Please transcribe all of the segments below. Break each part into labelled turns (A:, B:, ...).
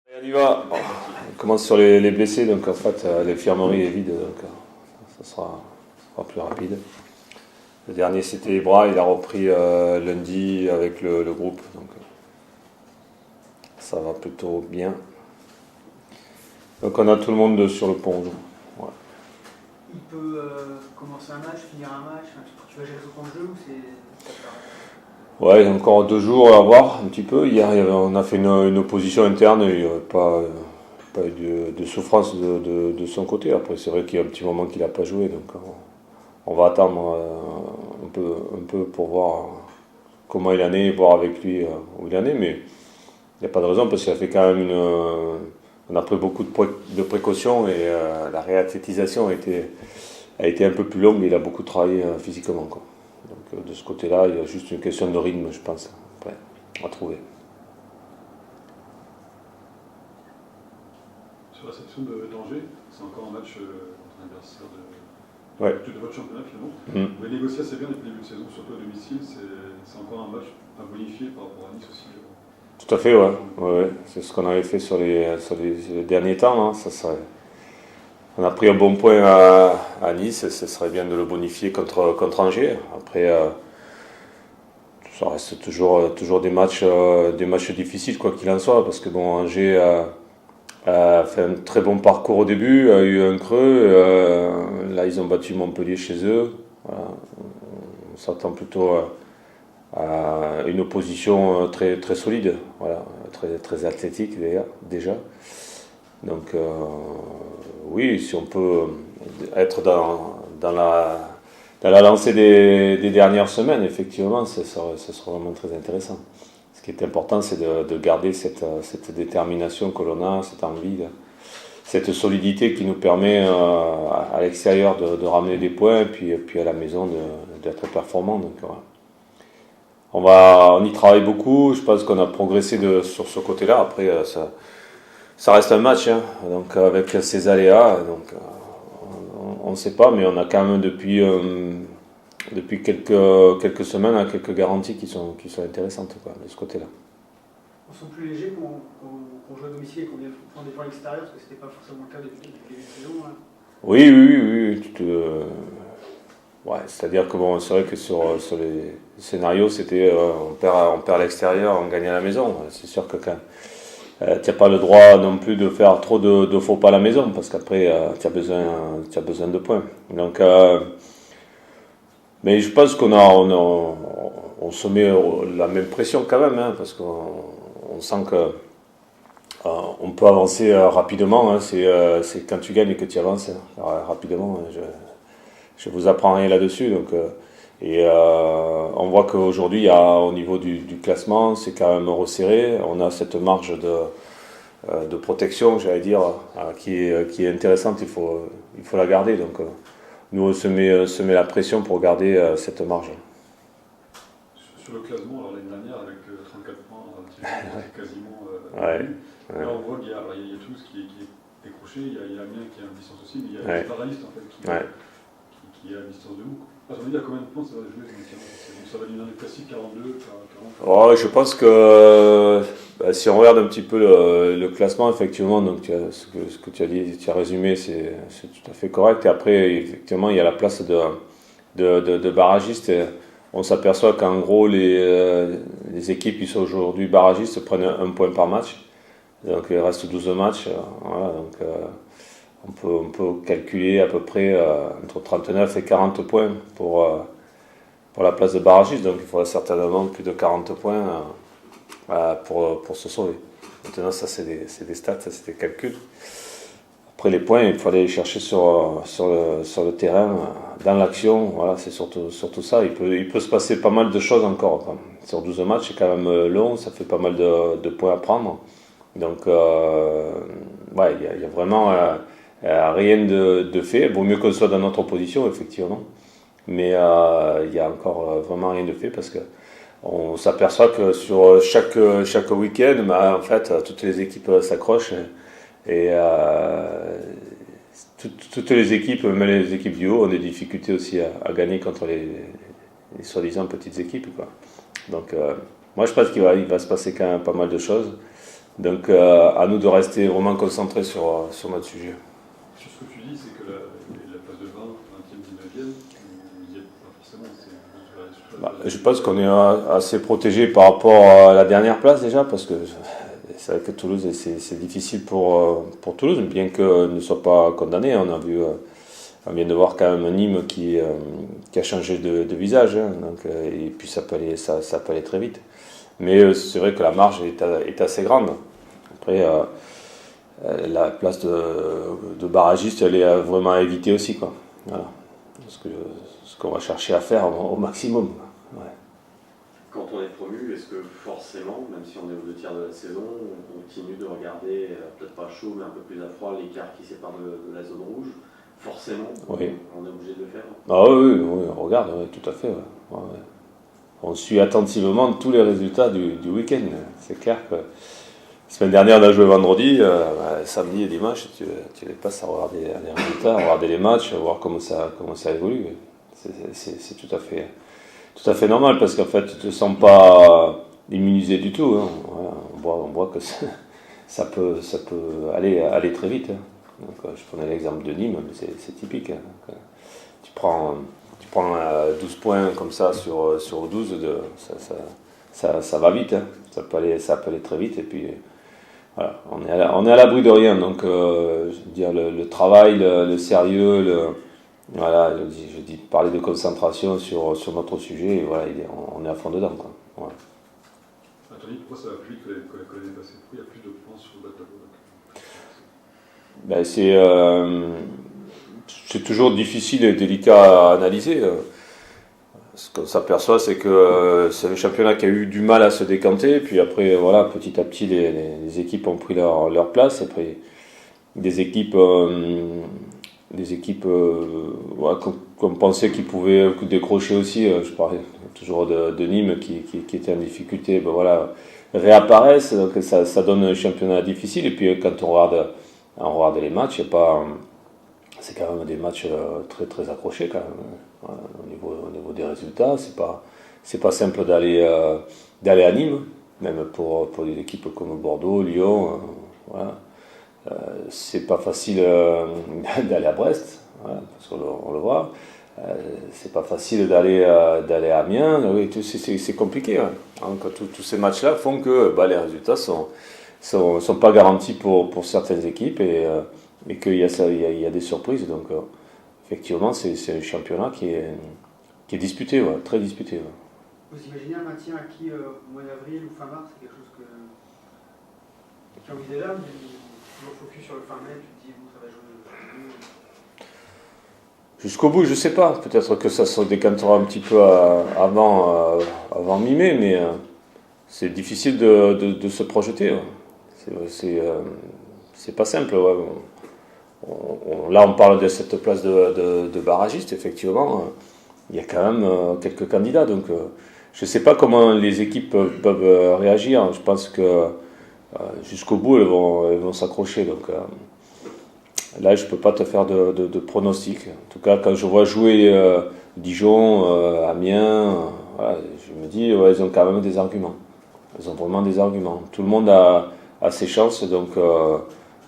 A: On y va. On commence sur les blessés, donc en fait l'infirmerie est vide, donc ça sera plus rapide. Le dernier c'était les bras, il a repris lundi avec le groupe, donc ça va plutôt bien. Donc on a tout le monde sur le pont. Ouais.
B: Il peut commencer un match, finir un match, tu vas gérer tout ton jeu ou c'est...
A: Ouais, il y a encore 2 jours à voir un petit peu. Hier, on a fait une opposition interne, il n'y avait pas eu de souffrance de son côté. Après, c'est vrai qu'il y a un petit moment qu'il n'a pas joué, donc on va attendre un peu pour voir comment il en est, voir avec lui où il en est. Mais il n'y a pas de raison parce qu'il a fait quand même on a pris beaucoup de précautions et la réathlétisation a été un peu plus longue et il a beaucoup travaillé physiquement, quoi. Donc de ce côté-là, il y a juste une question de rythme, je pense, après, à trouver.
C: Sur la section d'Angers, c'est encore un match contre un adversaire
A: Ouais.
C: de votre championnat finalement.
A: Mm.
C: Vous avez négocié assez bien depuis le début de saison, surtout à domicile. C'est encore un match à bonifier par rapport à Nice aussi.
A: Tout à fait, ouais. Ouais. C'est ce qu'on avait fait sur les derniers temps. Hein. On a pris un bon point à Nice, ce serait bien de le bonifier contre Angers. Après, ça reste toujours des matchs difficiles, quoi qu'il en soit, parce que bon, Angers a fait un très bon parcours au début, a eu un creux. Là, ils ont battu Montpellier chez eux. Voilà. On s'attend plutôt à une opposition très, très solide, voilà, très, très athlétique d'ailleurs, déjà. Donc, oui, si on peut être dans la lancée des dernières semaines, effectivement, ce sera vraiment très intéressant. Ce qui est important, c'est de garder cette détermination que l'on a, cette envie, cette solidité qui nous permet à l'extérieur de ramener des points et puis à la maison d'être performant. Donc, voilà. On y travaille beaucoup, je pense qu'on a progressé sur ce côté-là. Après, ça reste un match, hein, donc avec ses aléas, donc on ne sait pas, mais on a quand même depuis quelques semaines quelques garanties qui sont intéressantes, quoi, de ce côté-là.
B: On se sent plus léger qu'on joue à domicile et qu'on vient prendre des points à l'extérieur, parce que c'était pas forcément le cas depuis le début de saison. Hein.
A: Oui. Ouais, c'est-à-dire que bon, c'est vrai que sur les scénarios, c'était on perd à l'extérieur, on gagne à la maison. C'est sûr que quand tu n'as pas le droit non plus de faire trop de faux pas à la maison, parce qu'après tu as besoin de points. Donc, mais je pense on se met la même pression quand même, hein, parce qu'on sent que on peut avancer rapidement. Hein, c'est quand tu gagnes que tu avances, hein. Alors, rapidement. Je vous apprends rien là-dessus. Donc, on voit qu'aujourd'hui, au niveau du classement, c'est quand même resserré. On a cette marge de protection, j'allais dire, qui est intéressante. Il faut la garder. Donc, nous, on se met la pression pour garder cette marge.
C: Sur le classement, alors l'année dernière, avec 34 points, c'est quasiment.
A: Ouais.
C: Là, on voit qu'il y a Toulouse qui est décroché, il y a Amiens qui est en distance aussi, mais il y a les paradistes en fait qui est à distance de vous. À ton avis, il y a combien de points ça va jouer ça va devenir le classique 42, 40?
A: Oh, je pense que si on regarde un petit peu le classement, effectivement, donc ce que tu as dit, tu as résumé, c'est tout à fait correct. Et après, effectivement, il y a la place de barragistes. Et on s'aperçoit qu'en gros, les équipes qui sont aujourd'hui barragistes prennent un point par match. Donc il reste 12 matchs. Voilà, donc on peut calculer à peu près entre 39 et 40 points pour la place de barragiste. Donc il faudrait certainement plus de 40 points pour se sauver. Maintenant, ça c'est des stats, ça c'est des calculs. Après les points, il faut aller les chercher sur le terrain, dans l'action. Voilà, c'est surtout ça. Il peut se passer pas mal de choses encore. Quoi. Sur 12 matchs, c'est quand même long, ça fait pas mal de points à prendre. Donc, ouais, il y a vraiment rien de fait. Vaut mieux qu'on soit dans notre position, effectivement. Mais il y a encore vraiment rien de fait parce que on s'aperçoit que sur chaque week-end, en fait, toutes les équipes s'accrochent et toutes les équipes, même les équipes du haut, ont des difficultés aussi à gagner contre les soi-disant petites équipes, quoi. Donc, moi, je pense qu'il va se passer quand même pas mal de choses. Donc à nous de rester vraiment concentrés sur notre sujet.
C: Sur ce que tu dis, c'est que la place de 20, 20e, 19e, vous n'y êtes pas forcément.
A: Je pense qu'on est assez protégé par rapport à la dernière place déjà, parce que c'est vrai que Toulouse, c'est difficile pour Toulouse, bien qu'elle ne soit pas condamnée. On vient de voir quand même Nîmes qui a changé de visage, hein, donc, et puis ça peut aller très vite. Mais c'est vrai que la marge est assez grande. Après, la place de barragiste, elle est vraiment à éviter aussi, quoi. Voilà. Ce qu'on va chercher à faire au maximum. Ouais.
D: Quand on est promu, est-ce que forcément, même si on est aux 2 tiers de la saison, on continue de regarder, peut-être pas chaud, mais un peu plus à froid, l'écart qui sépare de la zone rouge? Forcément,
A: oui.
D: On est obligé de le faire.
A: Ah oui, on regarde, oui, tout à fait. Ouais. Ouais. On suit attentivement tous les résultats du week-end. C'est clair que la semaine dernière, on a joué vendredi, samedi et dimanche, tu les passes à regarder les résultats, à regarder les matchs, à voir comment ça évolue. C'est tout à fait normal, parce qu'en fait, tu ne te sens pas immunisé du tout. Hein. Voilà, on voit que ça peut aller très vite. Hein. Donc, je prenais l'exemple de Nîmes, mais c'est typique. Hein. Donc, tu prends 12 points comme ça sur 12, ça va vite. Hein. Ça peut aller très vite. Et puis, voilà, on est à l'abri de rien. Donc, je veux dire, le travail, le sérieux, voilà, je dis parler de concentration sur notre sujet, et voilà, on est à fond dedans. Quoi. Voilà.
C: Anthony, pourquoi ça va plus vite que l'année passée? Pourquoi il y a plus de points sur le bas de tableau?
A: Ben, c'est toujours difficile et délicat à analyser. Ce qu'on s'aperçoit, c'est que c'est un championnat qui a eu du mal à se décanter. Puis après, voilà, petit à petit, les équipes ont pris leur place. Après, des équipes voilà, qu'on pensait qu'ils pouvaient décrocher aussi. Je parlais toujours de Nîmes qui était en difficulté. Ben voilà, réapparaissent. Donc ça donne un championnat difficile. Et puis quand on regarde les matchs, c'est quand même des matchs très très accrochés quand même. Voilà, au niveau des résultats, c'est pas simple d'aller à Nîmes, même pour des équipes comme Bordeaux, Lyon. Voilà. C'est pas facile d'aller à Brest, voilà, parce qu'on le voit. C'est pas facile d'aller à Amiens. Oui, c'est compliqué. Hein. Donc, tous ces matchs-là font que les résultats sont pas garantis pour certaines équipes, et qu'il y a des surprises. Donc effectivement, c'est un championnat qui est disputé, ouais, très disputé. Ouais.
B: Vous imaginez un maintien acquis au mois d'avril ou fin mars? C'est quelque chose qui est envisageable? Toujours focus sur le fin mai, tu te dis bon, ça va jouer.
A: Jusqu'au bout, je sais pas. Peut-être que ça se décantera un petit peu avant mi-mai, mais c'est difficile de se projeter. Ouais. C'est pas simple. Ouais. Là, on parle de cette place de barragiste, effectivement. Il y a quand même quelques candidats. Donc, je ne sais pas comment les équipes peuvent réagir. Je pense que jusqu'au bout, elles vont s'accrocher. Donc, là, je ne peux pas te faire de pronostic. En tout cas, quand je vois jouer Dijon, Amiens, voilà, je me dis, ouais, ils ont quand même des arguments. Ils ont vraiment des arguments. Tout le monde a ses chances. Donc,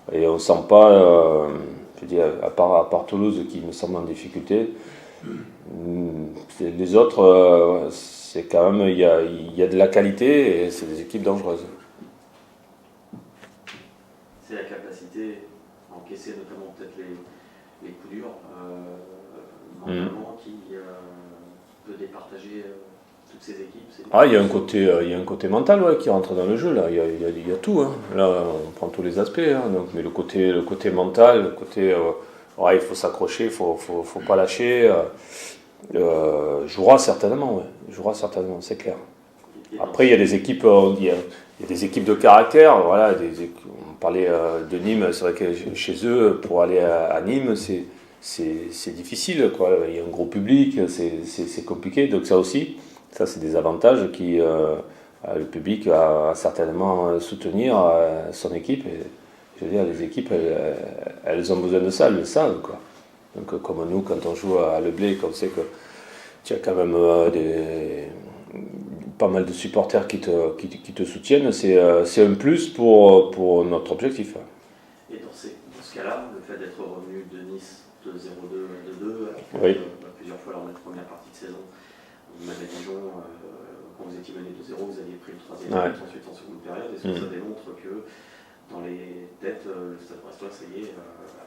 A: et on ne sent pas, je dis, à part Toulouse qui me semble en difficulté, les autres, c'est quand même, il y a de la qualité et c'est des équipes dangereuses.
D: C'est la capacité à encaisser notamment peut-être les coups durs, mentalement, qui peut départager toutes ces équipes.
A: Il y a un côté mental, ouais, qui rentre dans le jeu. Là, il y a tout. Hein. Là, on prend tous les aspects. Hein. Donc, mais le côté mental, le côté, il faut s'accrocher, il faut pas lâcher. Jouera certainement, ouais. Jouera certainement, c'est clair. Après, il y a des équipes, il y a des équipes de caractère. Voilà, on parlait de Nîmes. C'est vrai que chez eux, pour aller à Nîmes, c'est difficile, quoi. Il y a un gros public, c'est compliqué. Donc ça aussi. Ça, c'est des avantages qui le public va certainement soutenir son équipe. Et, je veux dire, les équipes, elles ont besoin de ça, elles le savent, quoi. Donc, comme nous, quand on joue à Le Blé, qu'on sait que tu as quand même pas mal de supporters qui te soutiennent, c'est un plus pour notre objectif.
D: Et dans ce cas-là, le fait d'être revenu de Nice de 0-2 2
A: Oui.
D: plusieurs fois lors de la première partie de saison, même à Dijon, quand vous étiez mené 2-0, vous aviez pris le 3e
A: Ouais.
D: but ensuite en seconde période. Est-ce que ça démontre que dans les têtes, le Stade Brestois, ça y est,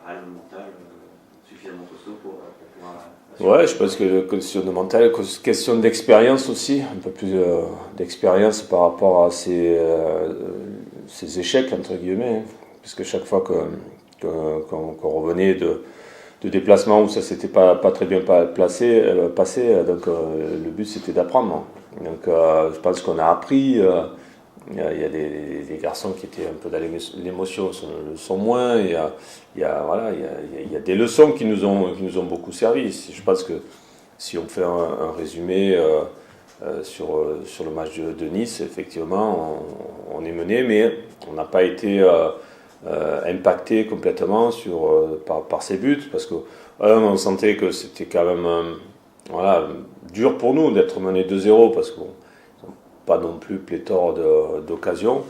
D: a le mental suffisamment costaud pour pouvoir assurer?
A: Ouais, je pense que question de mental, question d'expérience aussi, un peu plus d'expérience par rapport à ces échecs, entre guillemets, hein. Puisque chaque fois qu'on revenait de déplacements où ça s'était pas très bien passé, donc le but c'était d'apprendre. Donc je pense qu'on a appris. Il y a des garçons qui étaient un peu dans l'émotion, le sont moins. Il y a des leçons qui nous ont beaucoup servi. Je pense que si on fait un résumé sur le match de Nice, effectivement, on est mené, mais on n'a pas été impacté complètement par ces buts, parce que on sentait que c'était quand même dur pour nous d'être mené 2-0, parce qu'on pas non plus pléthore d'occasions,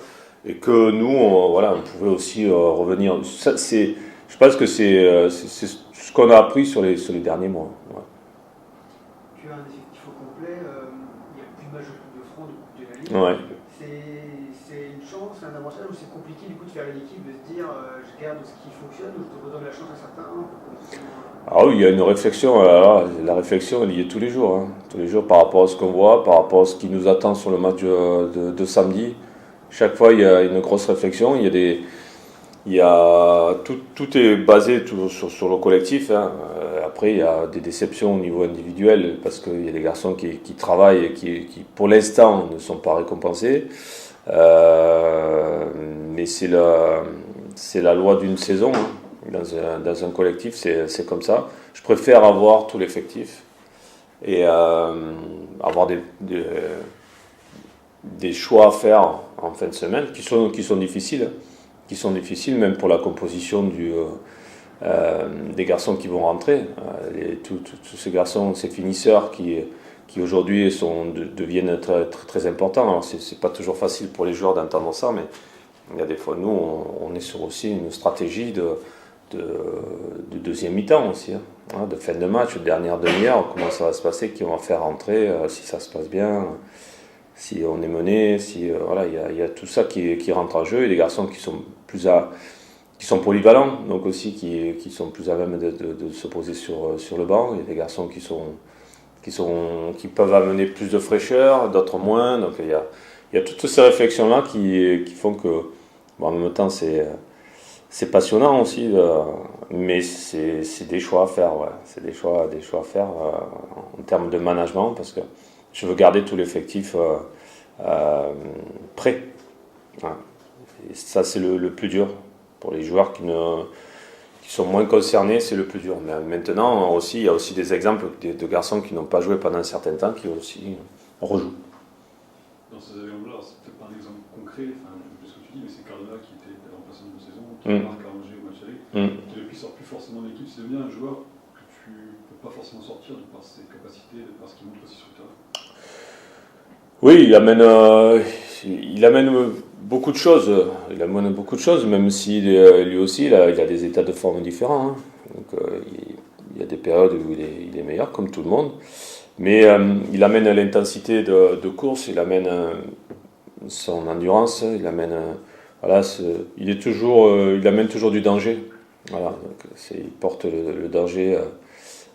A: et que nous, on pouvait aussi revenir. Je pense que c'est ce qu'on a appris sur les derniers mois. Ouais.
B: Tu as un effectif au complet, il n'y a plus de match de Coupe de France, de Coupe de la Ligue.
A: Ouais.
B: C'est une chance, c'est un avantage, ou c'est compliqué du coup de faire une équipe, de se dire je garde ce qui fonctionne, ou je te redonne la chance à certains?
A: Ah oui, il y a une réflexion. Alors, la réflexion elle y est tous les jours. Hein. Tous les jours par rapport à ce qu'on voit, par rapport à ce qui nous attend sur le match de samedi. Chaque fois, il y a une grosse réflexion. Tout est basé sur le collectif. Hein. Après, il y a des déceptions au niveau individuel parce qu'il y a des garçons qui travaillent et qui, pour l'instant, ne sont pas récompensés. Mais c'est la loi d'une saison. Hein. Dans un collectif, c'est comme ça. Je préfère avoir tout l'effectif et avoir des choix à faire en fin de semaine qui sont difficiles. Qui sont difficiles même pour la composition des garçons qui vont rentrer. Tous ces garçons, ces finisseurs qui aujourd'hui deviennent très, très, très importants. Alors c'est pas toujours facile pour les joueurs d'entendre ça, mais il y a des fois, nous, on est sur aussi une stratégie de deuxième mi-temps aussi, hein, de fin de match, de dernière demi-heure, comment ça va se passer, qui on va faire rentrer, si ça se passe bien, si on est mené, il y a tout ça qui rentre en jeu, et des garçons qui sont polyvalents, donc aussi qui sont plus à même de se poser sur le banc, et des garçons qui peuvent amener plus de fraîcheur, d'autres moins, donc il y a toutes ces réflexions-là qui font que, en même temps, c'est passionnant aussi, mais c'est des choix à faire, ouais. C'est des choix à faire en termes de management, parce que je veux garder tout l'effectif prêt. Ouais. Et ça, c'est le plus dur. Pour les joueurs qui sont moins concernés, c'est le plus dur. Mais maintenant, il y a aussi des exemples de garçons qui n'ont pas joué pendant un certain temps, qui aussi rejouent.
C: Dans ces exemples-là, c'est peut-être pas un exemple concret, ce que tu dis, mais c'est Cardona qui était remplaçant de saison, qui marque à Angers au match aller, qui depuis sort plus forcément d'équipe. C'est bien un joueur que tu ne peux pas forcément sortir de par ses capacités, de par ce qu'il montre aussi sur le terrain.
A: Oui, il amène beaucoup de choses. Il amène beaucoup de choses, même si lui aussi, il a des états de forme différents. Hein. Donc, il y a des périodes où il est meilleur, comme tout le monde. Mais il amène l'intensité de course, il amène son endurance, il amène il amène toujours du danger. Voilà, donc il porte le danger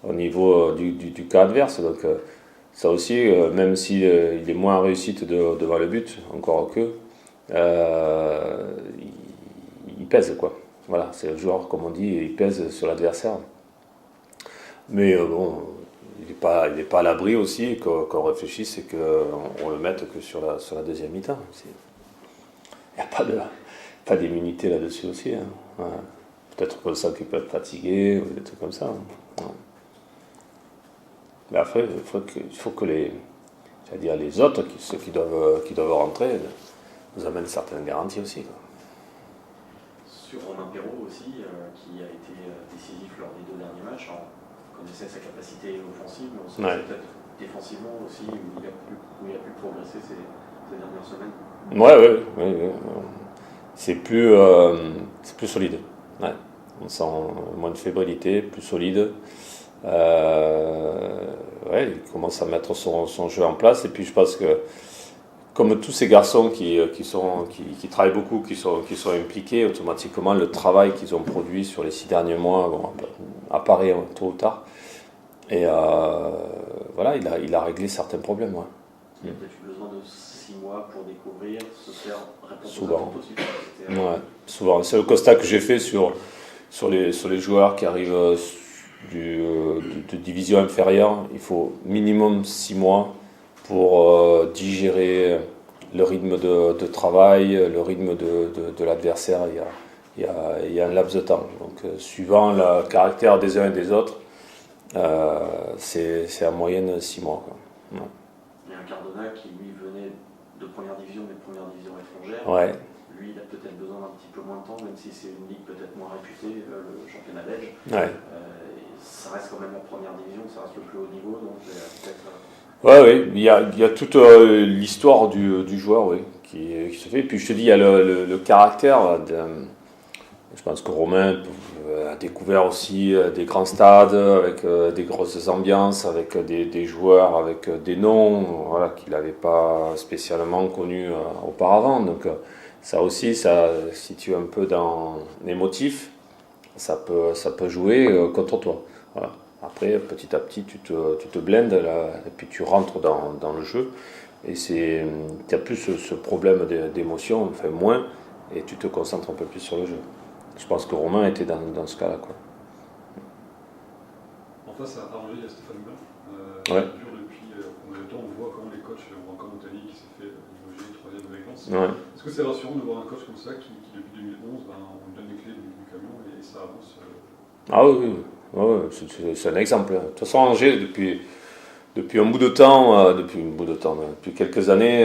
A: au niveau du cas adverse. Donc ça aussi, même si il est moins en réussite devant le but, encore que il pèse quoi. Voilà, c'est le joueur, comme on dit, il pèse sur l'adversaire. Mais bon. Il n'est pas à l'abri aussi qu'on réfléchisse et qu'on le mette que sur la deuxième mi-temps. Il n'y a pas d'immunité là-dessus aussi. Hein. Ouais. Peut-être comme ça qu'il peut être fatigué ou des trucs comme ça. Hein. Ouais. Mais après, il faut que les autres, ceux qui doivent rentrer, nous amènent certaines garanties aussi. Quoi.
D: Sur Romain Perraud aussi, qui a été décisif lors des 2 derniers matchs. On connaissait sa capacité offensive, mais on sait peut-être défensivement aussi où il a pu progresser. progressé ces dernières semaines?
A: Ouais. C'est plus solide. Ouais. On sent moins de fébrilité, plus solide. Il commence à mettre son jeu en place. Et puis je pense que, comme tous ces garçons qui travaillent beaucoup, qui sont impliqués, automatiquement le travail qu'ils ont produit sur les 6 derniers mois apparaît tôt ou tard. Et il a réglé certains problèmes. Ouais.
D: Il y a peut-être eu besoin de 6 mois pour découvrir, se faire répondre
A: Souvent.
D: aux attentes aussi.
A: Ouais, souvent. C'est le constat que j'ai fait sur les joueurs qui arrivent de division inférieure. Il faut minimum 6 mois pour digérer le rythme de travail, le rythme de l'adversaire. Il y a un laps de temps. Donc, suivant le caractère des uns et des autres, c'est en moyenne 6 mois. Quoi. Ouais.
D: Il y a un Cardona qui, lui, venait de première division, mais de première division étrangère.
A: Ouais.
D: Lui, il a peut-être besoin d'un petit peu moins de temps, même si c'est une ligue peut-être moins réputée, le championnat belge.
A: Ouais.
D: Ça reste quand même la première division, ça reste le plus haut niveau, donc peut-être.
A: Oui, il y a toute l'histoire du joueur, qui se fait. Et puis je te dis, il y a le caractère. Je pense que Romain a découvert aussi des grands stades avec des grosses ambiances, avec des joueurs, avec des noms, qu'il n'avait pas spécialement connus auparavant. Donc ça aussi, ça situe un peu dans l'émotif. Ça peut jouer contre toi. Voilà. Après, petit à petit, tu te blindes là, et puis tu rentres dans le jeu. Et tu n'as plus ce problème d'émotion, enfin moins, et tu te concentres un peu plus sur le jeu. Je pense que Romain était dans ce cas-là. Quoi.
C: En face, à Angers, il y a Stéphane Blanc.
A: Ouais.
C: Qui dure depuis combien de temps? On voit comment les coachs, on voit comme Montagny qui s'est fait loger 3e avec Lens.
A: Ouais.
C: Est-ce que c'est rassurant de voir un coach comme ça qui depuis 2011, on donne les clés du camion et ça avance?
A: Ah oui. C'est un exemple. De toute façon, Angers, depuis un bout de temps, depuis quelques années,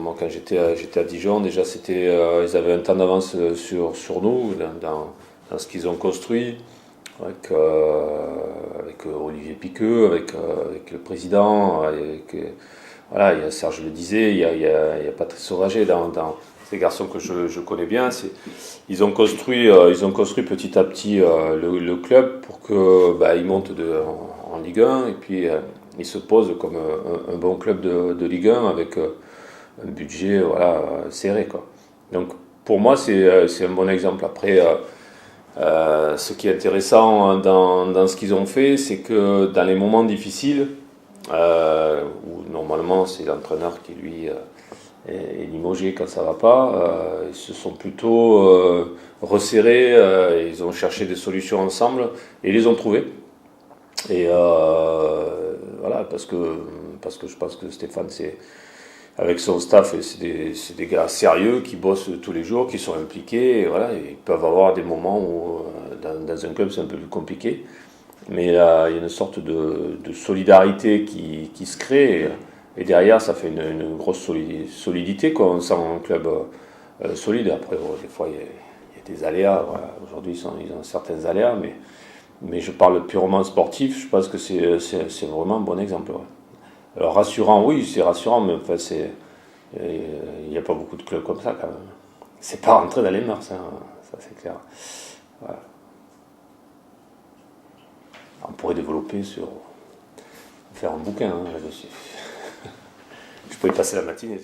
A: moi quand j'étais à Dijon, déjà ils avaient un temps d'avance sur nous, dans ce qu'ils ont construit, avec Olivier Piqueux, avec le président, il y a Serge le disait, il y a Patrice Sauvager dans ces garçons que je connais bien. Ils ont construit petit à petit le club pour qu'ils montent en Ligue 1 et puis ils se posent comme un bon club de Ligue 1 avec un budget serré. Quoi. Donc pour moi c'est un bon exemple. Après ce qui est intéressant dans ce qu'ils ont fait, c'est que dans les moments difficiles, où normalement c'est l'entraîneur qui lui est limogé quand ça va pas, ils se sont plutôt resserrés, ils ont cherché des solutions ensemble et ils les ont trouvées. Et parce que je pense que Stéphane, avec son staff, c'est des gars sérieux qui bossent tous les jours, qui sont impliqués, et ils peuvent avoir des moments où dans un club c'est un peu plus compliqué, mais il y a une sorte de solidarité qui se crée, et derrière ça fait une grosse solidité, quoi. On sent un club solide. Après, des fois il y a des aléas, aujourd'hui ils ont certains aléas, mais je parle purement sportif, je pense que c'est vraiment un bon exemple. Ouais. Alors rassurant, oui, c'est rassurant, mais enfin, il n'y a pas beaucoup de clubs comme ça quand même. C'est pas rentré dans les mœurs, ça c'est clair. Voilà. On pourrait développer faire un bouquin là-dessus. Je pourrais y passer la matinée.